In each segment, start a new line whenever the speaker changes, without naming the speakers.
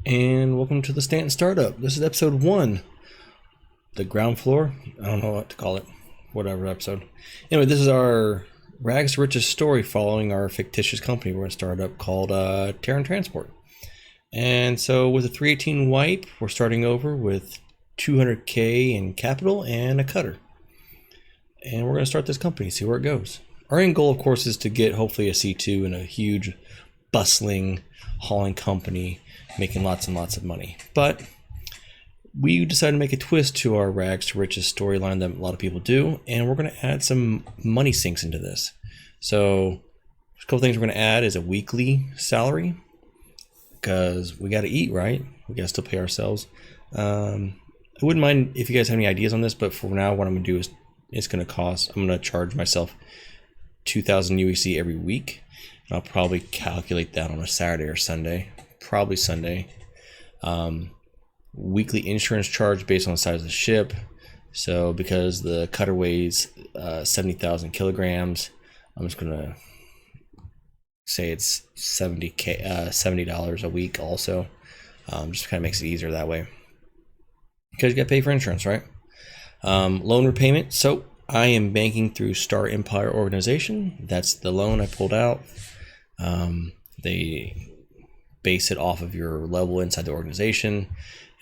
And welcome to the Stanton Startup. This is episode 1, the ground floor. I don't know what to call it, whatever episode. Anyway, this is our rags to riches story following our fictitious company we're going to start up called Terran Transport. And so with a 318 wipe, we're starting over with 200K in capital and a cutter. And we're going to start this company, see where it goes. Our end goal, of course, is to get hopefully a C2 and a huge bustling hauling company making lots and lots of money. But we decided to make a twist to our rags to riches storyline that a lot of people do, and we're going to add some money sinks into this. So a couple things we're going to add is a weekly salary, because we got to eat, right? We got to still pay ourselves. I wouldn't mind if you guys have any ideas on this, but for now what I'm going to do is I'm going to charge myself 2,000 UEC every week, and I'll probably calculate that on a Saturday or Sunday. Probably Sunday. Weekly insurance charge based on the size of the ship. So because the cutter weighs 70,000 kilograms, I'm just gonna say it's $70 a week. Also, just kind of makes it easier that way. Because you got to pay for insurance, right? Loan repayment. So I am banking through Star Empire Organization. That's the loan I pulled out. They base it off of your level inside the organization,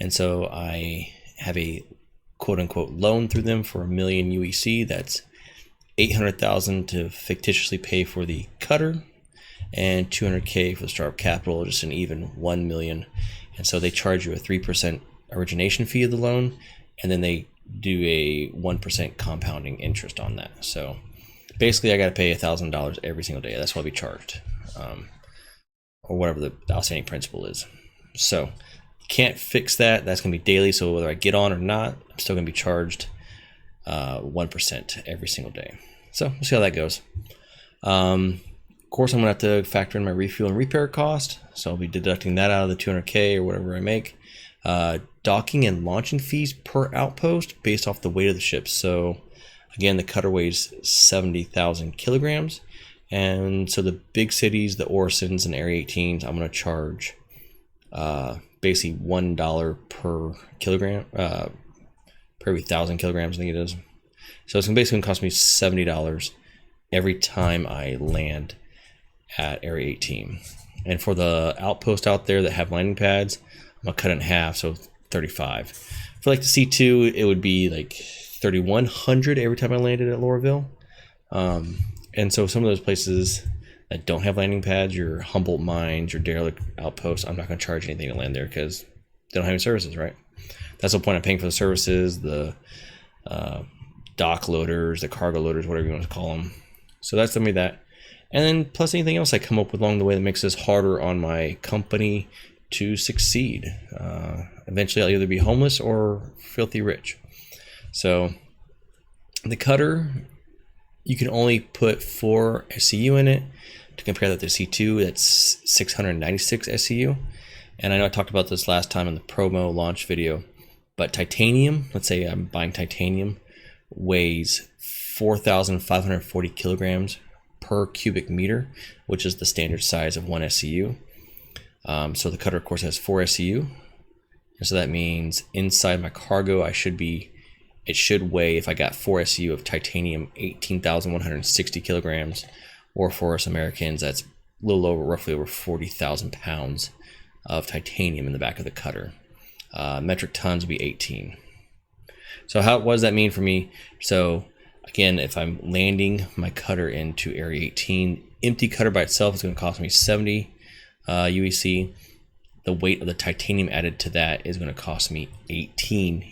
and so I have a quote-unquote loan through them for 1 million UEC. That's 800,000 to fictitiously pay for the cutter, and 200K for the startup capital, just an even 1 million. And so they charge you a 3% origination fee of the loan, and then they do a 1% compounding interest on that. So basically I got to pay $1,000 every single day. That's what I'll be charged. Or whatever the outstanding principal is. So can't fix that. That's going to be daily. So whether I get on or not, I'm still going to be charged 1% every single day. So we'll see how that goes. Of course, I'm going to have to factor in my refuel and repair cost. So I'll be deducting that out of the 200K or whatever I make. Docking and launching fees per outpost based off the weight of the ship. So again, the cutter weighs 70,000 kilograms. And so the big cities, the Orsons and Area 18s, I'm going to charge basically $1 per kilogram, per every 1,000 kilograms, I think it is. So it's basically going to cost me $70 every time I land at Area 18. And for the outpost out there that have landing pads, I'm going to cut it in half, so 35. For like the C2, it would be like 3,100 every time I landed at Lorville. And so some of those places that don't have landing pads, your Humboldt mines, your derelict outposts, I'm not going to charge anything to land there because they don't have any services, right? That's the point of paying for the services, the dock loaders, the cargo loaders, whatever you want to call them. So that's something that. And then plus anything else I come up with along the way that makes this harder on my company to succeed. Eventually I'll either be homeless or filthy rich. So the cutter, you can only put 4 SCU in it. To compare that to C2, that's 696 SCU. And I know I talked about this last time in the promo launch video, but titanium, let's say I'm buying titanium, weighs 4,540 kilograms per cubic meter, which is the standard size of 1 SCU. So the cutter, of course, has 4 SCU. And so that means inside my cargo, it should weigh, if I got 4 SCU of titanium, 18,160 kilograms, or for us Americans, that's a little over, roughly over 40,000 pounds of titanium in the back of the cutter. Metric tons would be 18. So what does that mean for me? So again, if I'm landing my cutter into Area 18, empty cutter by itself is going to cost me 70 UEC. The weight of the titanium added to that is going to cost me 18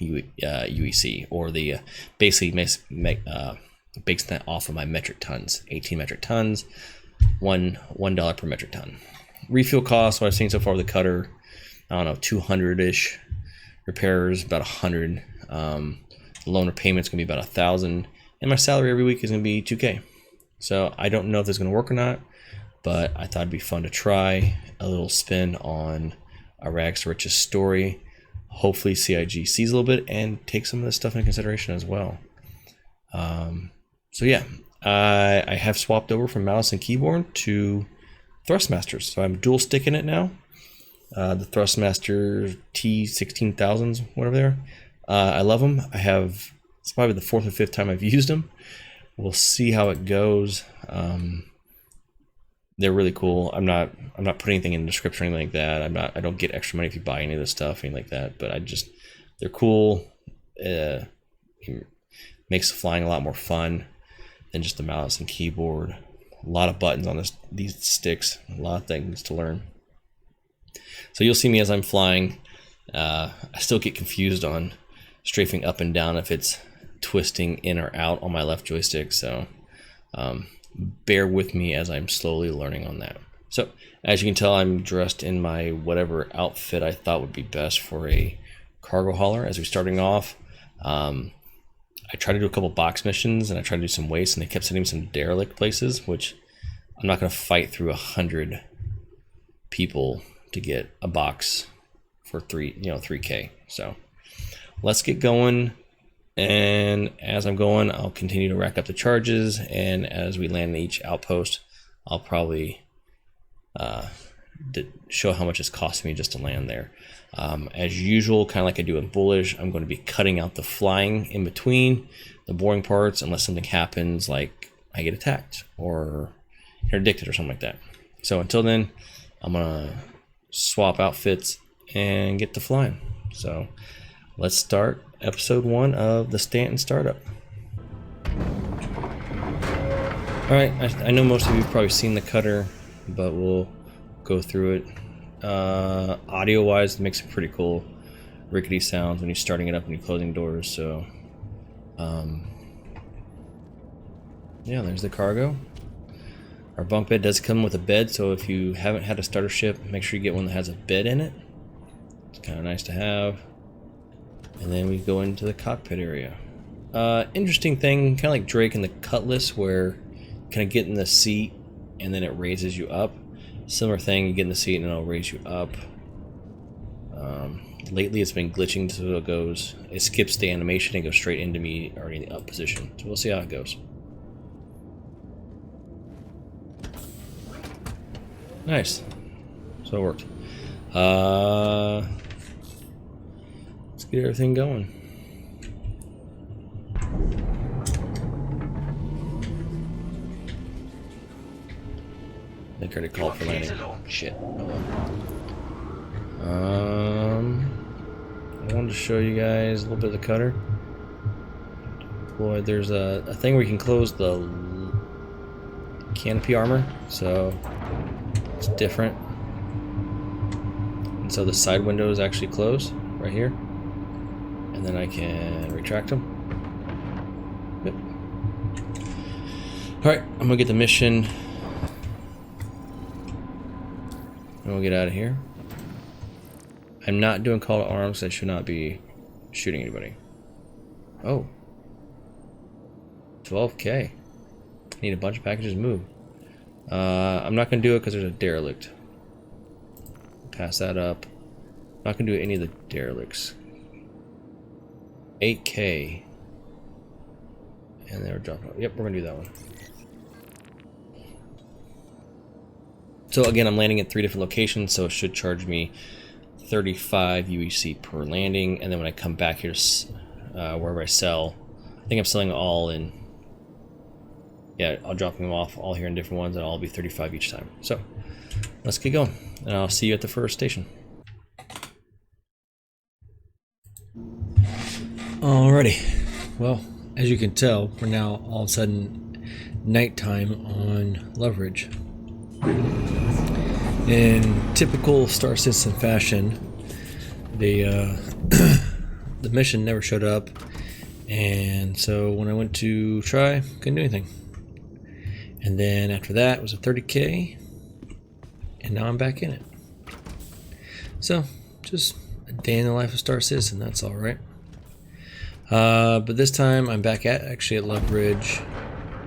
UEC, or the basically makes that off of my metric tons. 18 metric tons, $1 per metric ton. Refuel costs, what I've seen so far with the cutter, I don't know, 200-ish. Repairs about 100. Loan repayment's gonna be about 1,000, and my salary every week is gonna be 2K. So I don't know if this is gonna work or not, but I thought it'd be fun to try a little spin on a rags to riches story. Hopefully CIG sees a little bit and takes some of this stuff into consideration as well. So yeah, I have swapped over from mouse and keyboard to Thrustmasters, so I'm dual sticking it now. the Thrustmaster T16000s, whatever they are. I love them. It's probably the 4th or 5th time I've used them. We'll see how it goes. They're really cool. I'm not putting anything in the description or anything like that. I don't get extra money if you buy any of this stuff, anything like that. But they're cool. It makes flying a lot more fun than just the mouse and keyboard. A lot of buttons on these sticks. A lot of things to learn. So you'll see me as I'm flying. I still get confused on strafing up and down if it's twisting in or out on my left joystick. So bear with me as I'm slowly learning on that. So as you can tell, I'm dressed in my whatever outfit I thought would be best for a cargo hauler. As we're starting off, I tried to do a couple box missions and I tried to do some waste, and they kept sending me some derelict places, which I'm not going to fight through 100 people to get a box for 3K. So let's get going. And as I'm going, I'll continue to rack up the charges, and as we land in each outpost, I'll probably show how much it's costing me just to land there. As usual, kind of like I do in Bullish, I'm going to be cutting out the flying in between the boring parts unless something happens like I get attacked or interdicted or something like that. So until then, I'm going to swap outfits and get to flying. So let's start episode 1 of the Stanton Startup. Alright, I know most of you have probably seen the cutter, but we'll go through it. Audio wise, it makes it pretty cool rickety sounds when you're starting it up and you're closing doors. So yeah, there's the cargo. Our bunk bed does come with a bed, so if you haven't had a starter ship, make sure you get one that has a bed in it. It's kind of nice to have. And then we go into the cockpit area. Interesting thing, kind of like Drake and the Cutlass, where you kind of get in the seat and then it raises you up. Similar thing, you get in the seat and it'll raise you up. Lately it's been glitching, so it skips the animation and goes straight into me already in the up position. So we'll see how it goes. Nice. So it worked. Let's get everything going. I think I already called for landing. Shit. I wanted to show you guys a little bit of the cutter. Boy, there's a thing where you can close the canopy armor, so it's different. And so the side windows actually close right here, and then I can retract them. Yep. All right, I'm gonna get the mission. And we'll get out of here. I'm not doing call to arms. I should not be shooting anybody. Oh. 12K. Need a bunch of packages moved. I'm not going to do it because there's a derelict. Pass that up. I'm not going to do any of the derelicts. 8K. And then we're dropping. Yep, we're going to do that one. So again, I'm landing at 3 different locations, so it should charge me 35 UEC per landing. And then when I come back here, wherever I sell, I think I'm selling all in. Yeah, I'll drop them off all here in different ones, and I'll be 35 each time. So let's get going, and I'll see you at the first station. Alrighty, well, as you can tell, we're now all of a sudden nighttime on Leverage. In typical Star Citizen fashion, the mission never showed up, and so when I went to try, couldn't do anything. And then after that, it was a 30K, and now I'm back in it. So, just a day in the life of Star Citizen, that's all right. But this time, I'm back actually at Leverage,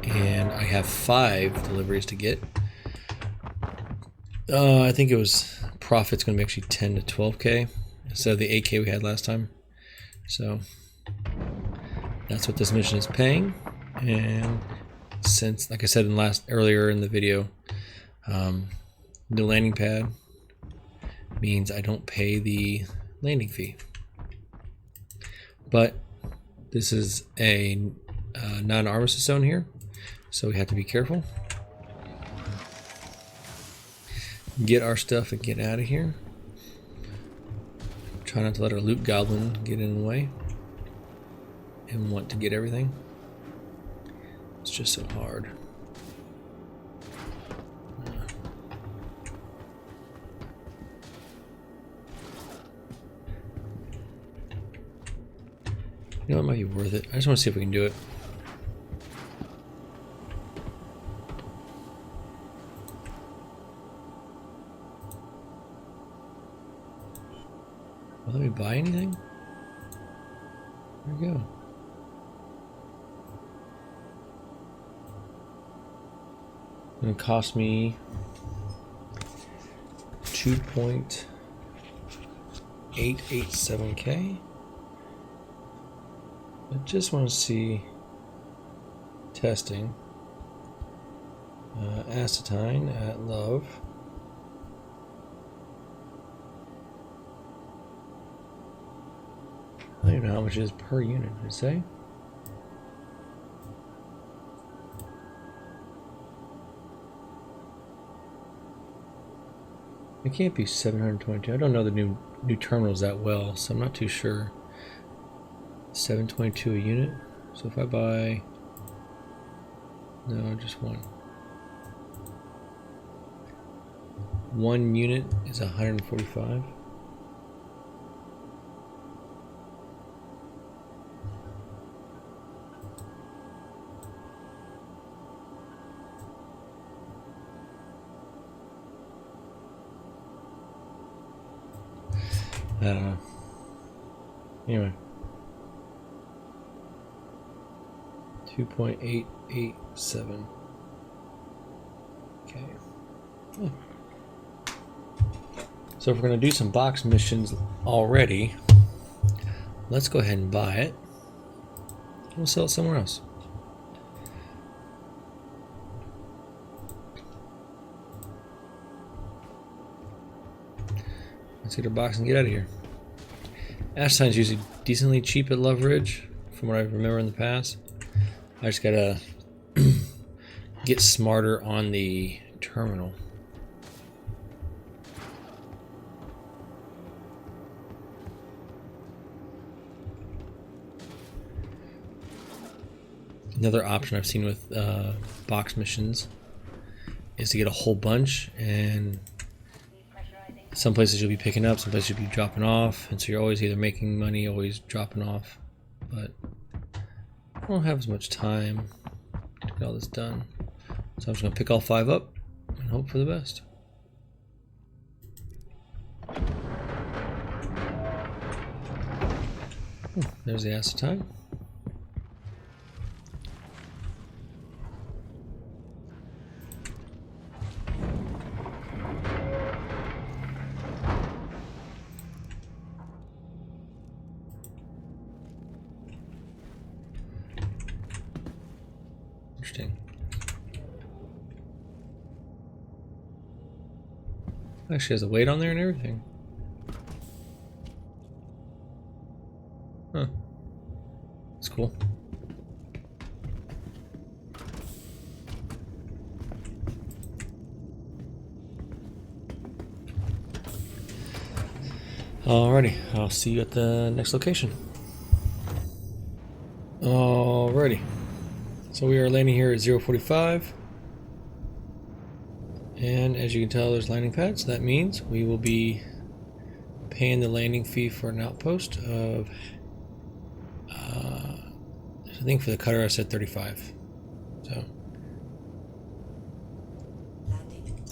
and I have 5 deliveries to get. I think it was profit's going to be actually 10 to 12K instead of the 8K we had last time. So that's what this mission is paying. And since, like I said earlier in the video, the landing pad
means I don't pay the landing fee. But this is a non-armistice zone here, so we have to be careful. Get our stuff and get out of here. Try not to let our loot goblin get in the way and want to get everything. It's just so hard. You know, it might be worth it. I just want to see if we can do it. Will let me buy anything? There we go. It's going to cost me 2.887k. I just want to see testing. Acetine at love. I don't even know how much it is per unit, did it say? It can't be 722. I don't know the new terminals that well, so I'm not too sure. 722 a unit. So if I buy, no, just one. One unit is 145. I don't know. Anyway. 2.887. Okay. Oh. So if we're going to do some box missions already, let's go ahead and buy it. We'll sell it somewhere else. Let's get our box and get out of here. Acetine's usually decently cheap at Love Ridge, from what I remember in the past. I just gotta get smarter on the terminal. Another option I've seen with box missions is to get a whole bunch, and some places you'll be picking up, some places you'll be dropping off, and so you're always either making money, always dropping off. But I don't have as much time to get all this done, so I'm just gonna pick all 5 up and hope for the best. There's the acetine. Interesting. Actually has a weight on there and everything. Huh. That's cool. Alrighty, I'll see you at the next location. Alrighty. So we are landing here at 045, and as you can tell there's landing pads. That means we will be paying the landing fee for an outpost of I think for the cutter I said 35. So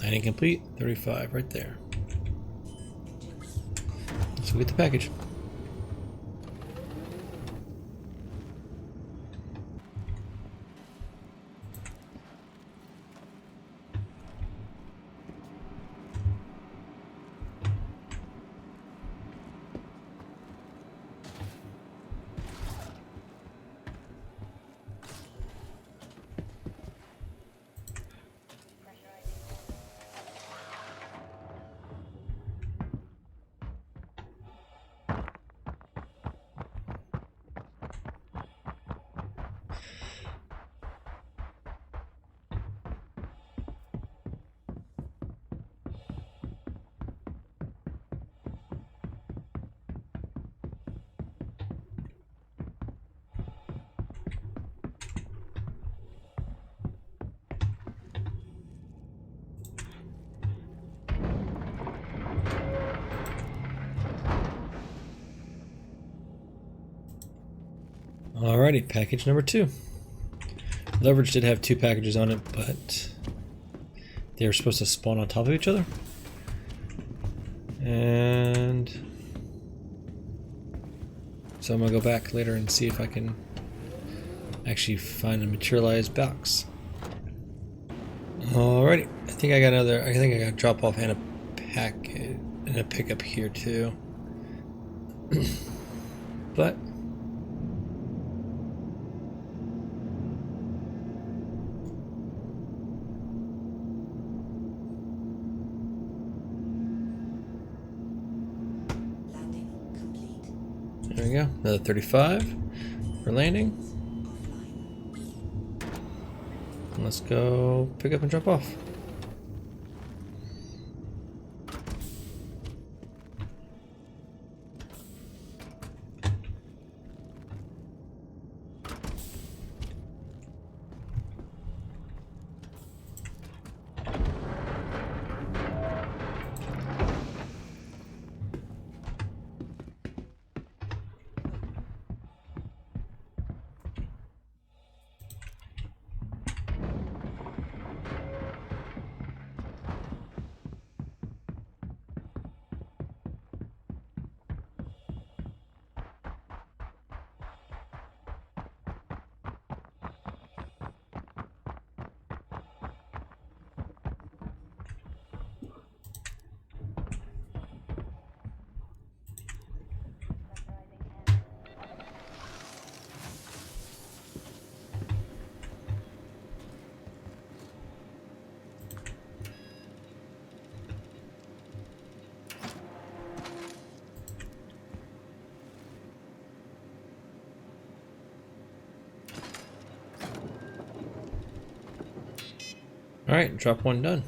landing complete, 35 right there. So we get the package. Alrighty, package number 2. Leverage did have 2 packages on it, but they were supposed to spawn on top of each other. And so I'm gonna go back later and see if I can actually find a materialized box. Alrighty, I think I got a drop off and a packet and a pickup here too. But there we go, another 35 for landing. And let's go pick up and drop off. Alright, drop 1 done.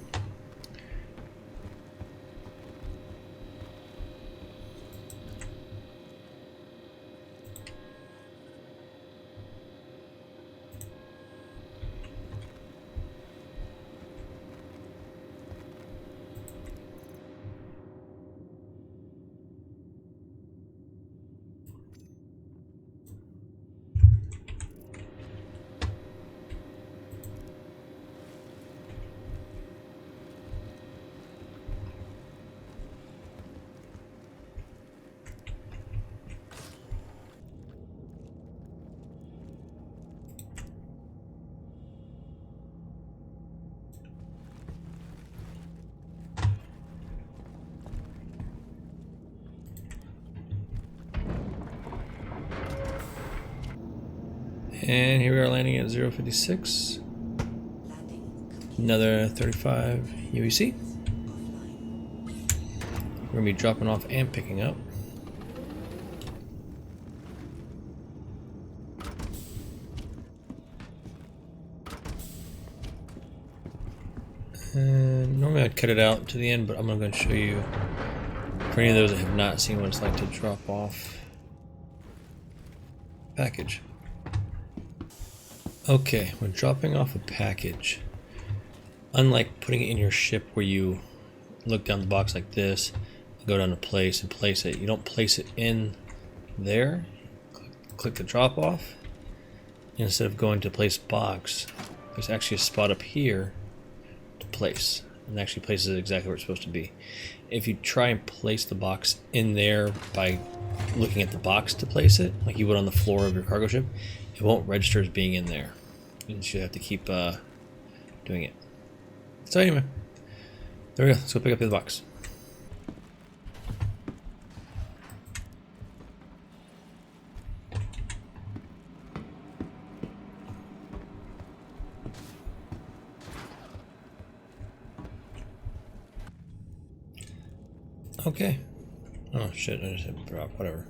And here we are landing at 056. Another 35 UEC. We're going to be dropping off and picking up. And normally I'd cut it out to the end, but I'm going to show you, for any of those that have not seen what it's like to drop off package. Okay, when dropping off a package, unlike putting it in your ship where you look down the box like this, go down to place and place it, you don't place it in there. Click the drop off. Instead of going to place box, there's actually a spot up here to place, and actually places it exactly where it's supposed to be. If you try and place the box in there by looking at the box to place it, like you would on the floor of your cargo ship, it won't register as being in there. You should have to keep doing it. So anyway, there we go. Let's go pick up the box. Okay. Oh shit, I just hit drop, whatever.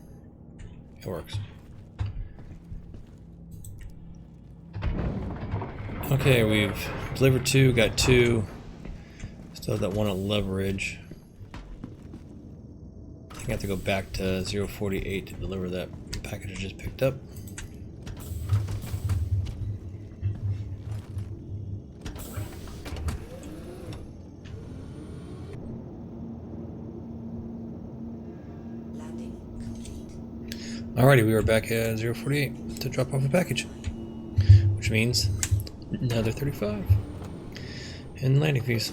It works. Okay, we've delivered 2, got 2. Still have that 1 at leverage. I think I have to go back to 048 to deliver that package I just picked up. Alrighty, we are back at 048. to drop off a package, which means another 35 in landing fees.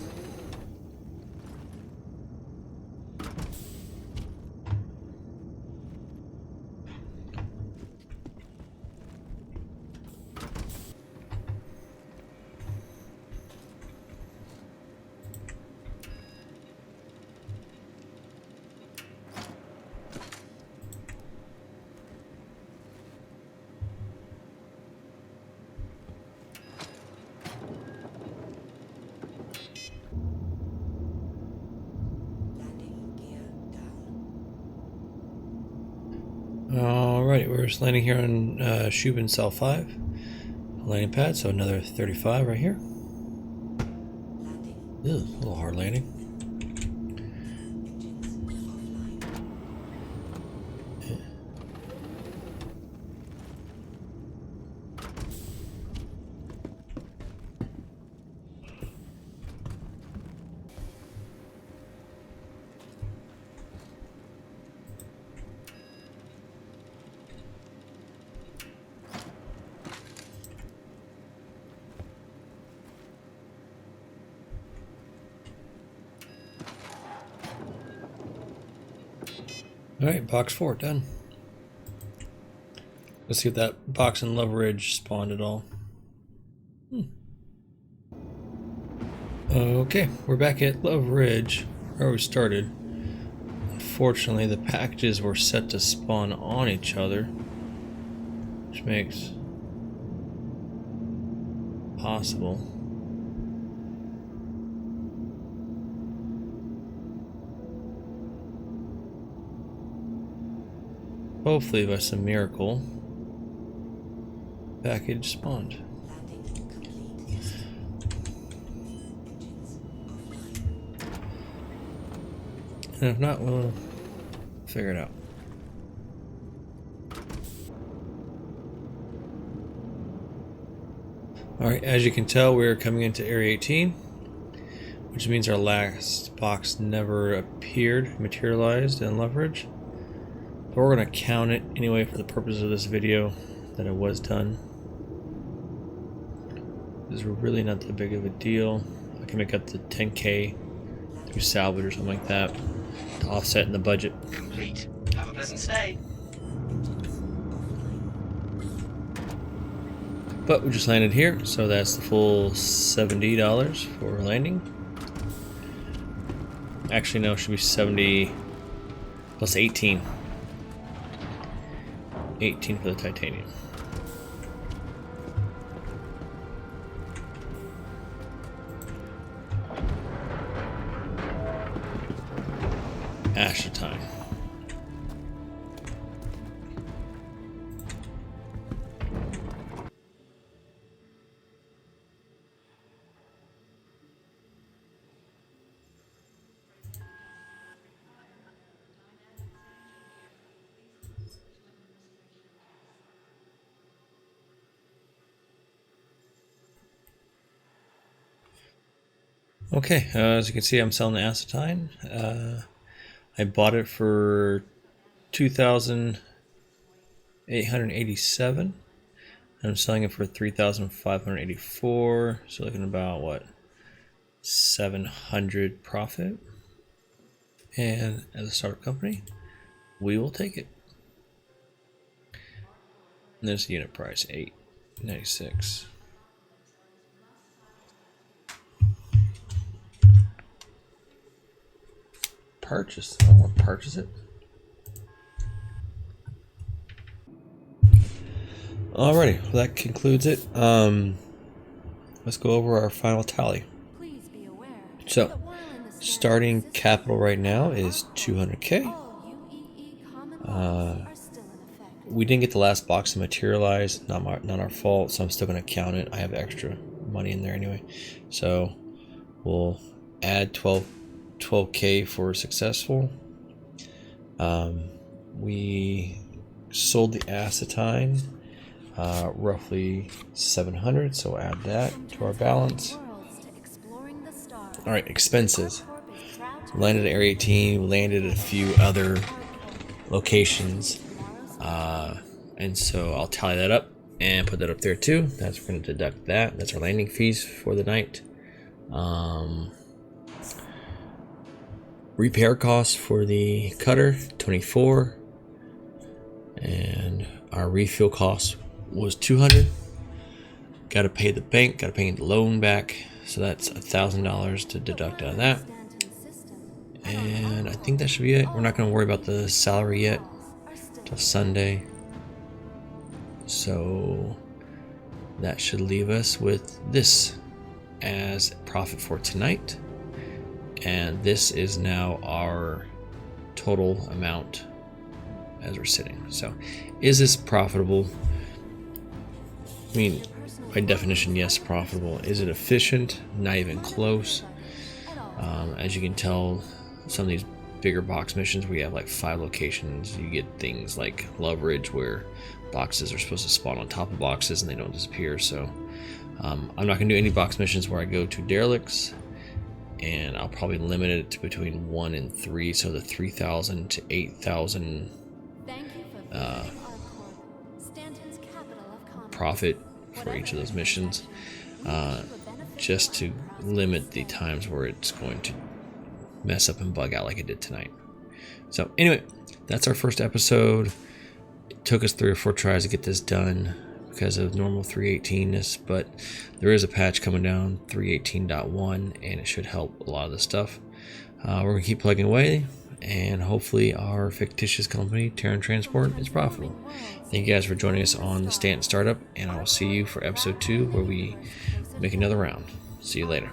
Alright, we're just landing here on Shubin Cell 5 landing pad, so another 35 right here. Ugh, a little hard landing. Alright, box 4 done. Let's see if that box in Love Ridge spawned at all. Okay, we're back at Love Ridge, where we started. Unfortunately, the packages were set to spawn on each other, which makes possible. Hopefully, by some miracle, package spawned. And if not, we'll figure it out. Alright, as you can tell, we're coming into Area 18, which means our last box never materialized in Love Ridge. But we're going to count it anyway for the purpose of this video that it was done. This is really not that big of a deal. I can make up to 10K through salvage or something like that to offset in the budget.
Complete. Have a pleasant stay.
But we just landed here, so that's the full $70 for landing. Actually, no, it should be 70 plus 18. 18 for the titanium. Asher time. Okay, as you can see, I'm selling the acetine. I bought it for $2,887. I'm selling it for $3,584. So looking about what, 700 profit. And as a startup company, we will take it. And there's the unit price, $8.96. Purchase. I want to purchase it. Alrighty, well, that concludes it. Let's go over our final tally. So, starting capital right now is 200K. We didn't get the last box to materialize. Not our fault. So I'm still going to count it. I have extra money in there anyway. So we'll add 12K for successful. We sold the acetine, roughly 700, so we'll add that to our balance. All right, expenses. Landed at Area 18, landed at a few other locations. And so I'll tally that up and put that up there too. That's, we're going to deduct that. That's our landing fees for the night. Repair costs for the cutter, 24. And our refuel cost was 200. Got to pay the bank, got to pay the loan back. So that's $1,000 to deduct out of that. And I think that should be it. We're not going to worry about the salary yet till Sunday. So that should leave us with this as profit for tonight. And this is now our total amount as we're sitting. So is this profitable? I mean, by definition, yes, profitable. Is it efficient? Not even close. As you can tell, some of these bigger box missions where you have like 5 locations, you get things like leverage where boxes are supposed to spawn on top of boxes and they don't disappear. So I'm not going to do any box missions where I go to derelicts, and I'll probably limit it to between 1 and 3, so the 3,000 to 8,000 profit for each of those missions, just to limit the times where it's going to mess up and bug out like it did tonight. So anyway, that's our first episode. It took us 3 or 4 tries to get this done because of normal 318ness, but there is a patch coming down, 318.1, and it should help a lot of this stuff. We're going to keep plugging away, and hopefully our fictitious company, Terran Transport, is profitable. Thank you guys for joining us on the Stanton Startup, and I will see you for episode 2 where we make another round. See you later.